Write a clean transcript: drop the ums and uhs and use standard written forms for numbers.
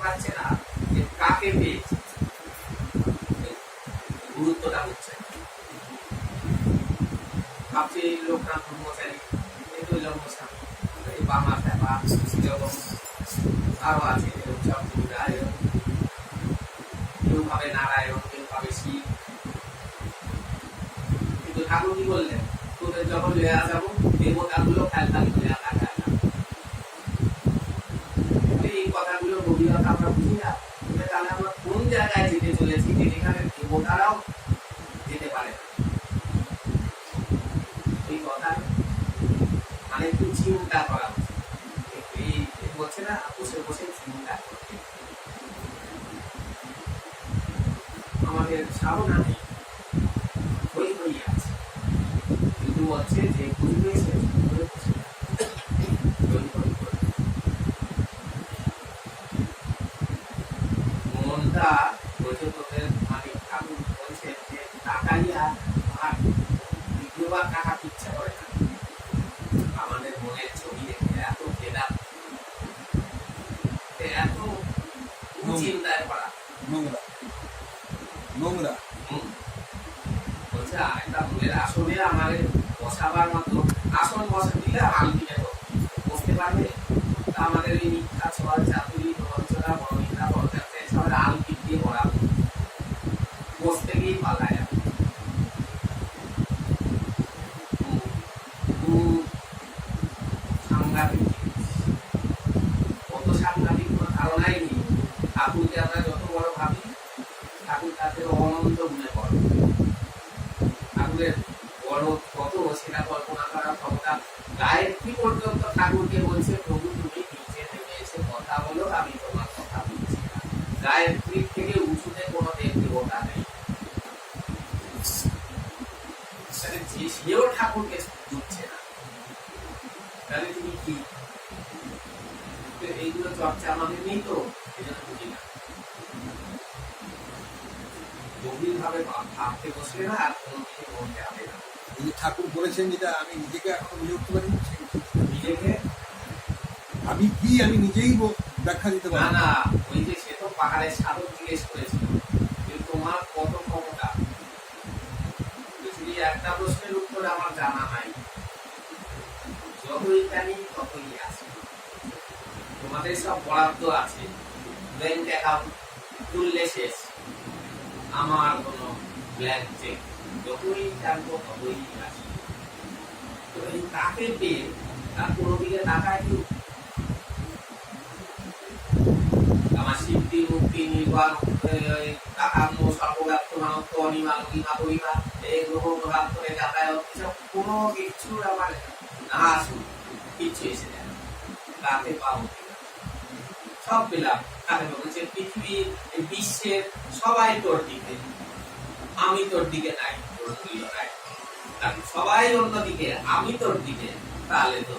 পাচ্ছে না যে কাকে পেয়েছে, গুরুত্বটা হচ্ছে ভাবছি লোকনাথ ব্রহ্মচারী, এই তো জন্মস্বামী, এই বামা ফেপা এরকম আরো আছে, এরকম সব গুরুরা এরকম কেউ ভাবে নারায়ণ, কেউ ভাবে শিব। কিন্তু ঠাকুর কি বললেন, তোদের যখন লেয়া যাবো দেবতাগুলো খেলতালি করে আঁকা। এই কথাগুলো গভীরতা আমরা বুঝি না, তাহলে আমরা কোন জায়গায় যেতে চলেছি যেখানে দেবতারাও যেতে পারে না। এই কথা মানে একটু চিন্তা করা উচিত। এই বলছে না বসে বসে চিন্তা করতে, আমাদের সাবধান নেই, হই হই আছে, কিন্তু বলছে যে বুঝবে সে মনটা বলছে তোদের মানে ঠাকুর বলছে যে তাকাইয়া আর দ্বিতীয়বার তাকাতে ইচ্ছা করে না। আমাদের মনের ছবি দেখে এত ভেদা, এত চিন্তায় পড়া, নোংরা নোংরা বলছে একটা মনের আসলে আমাদের বসাবার মতো আসন বসা দিলে আলপিনে বসতে পারবে। আমাদের এই মিথ্যা ছল চাতুরি প্রবঞ্চনা বড়মিথ্যা বরকাতে সবাই আলপিন দিয়ে ভরা, বসতে গিয়েই পাল্লা যাবে। সাংঘাতিক কত সাংঘাতিক কোনো ধারণাই নেই। ঠাকুরকে আমরা যত বড় ভাবি, ঠাকুর তাদের অনন্ত গুণে বড়, ঠাকুরের বড় কত সেটা কল্পনা করার ক্ষমতা। গায়ত্রী পর্যন্ত ঠাকুরকে বলছে প্রভু তুমি নিচে নেমে এসে কথা বলো, আমি তোমার কথা বলছি না। গায়ত্রীর থেকে উঁচুতে কোনো দেব দেবতা নেই, যে সেও ঠাকুরকে বুঝছে না, তাহলে তুমি কি? এইগুলো চর্চা আমাদের নেই, তো এই জন্য বুঝি না। গভীর ভাবে ভাবতে বসলে না আর কোনো কিছু বলতে হবে না। ঠাকুর বলেছেন যেটা আমি নিজেকে এখনো বুঝে উঠতে পারি, নিজেকে আমি কি আমি নিজেই ব্যাখ্যা দিতে পারি না। ওই যে সে তো পাহাড়ের সাধক জিজ্ঞেস করেছিল যে তোমার কত ক্ষমতা, একটা প্রশ্নের উত্তর আমার জানা নাই, যতই জানি ততই আছে। তোমাদের সব বরাদ্দ আছে, ব্যাংক অ্যাকাউন্ট খুললে শেষ, আমার কোনো ব্ল্যাঙ্ক চেক, যতই জানবো ততই আছে। তো এই তাকে পেয়ে তার কোনো দিকে তাকায় কেউ? আমার সিদ্ধি মুক্তি নির্বাণ কাকাম্য সর্বব্যাপ্ত মানত্ব অনিমা লঘিমা পরিমা এই গ্রহ গ্রহান্তরে যাতায়াত এসব কোনো কিছুর আমার না আসুন, কিচ্ছু এসে যায় তাতে পাবো সব পেলাম। তাকে বলছে পৃথিবী বিশ্বের সবাই তোর দিকে, আমি তোর দিকে নাই, তোর নাই, সবাই অন্যদিকে, আমি তোর দিকে, তাহলে তো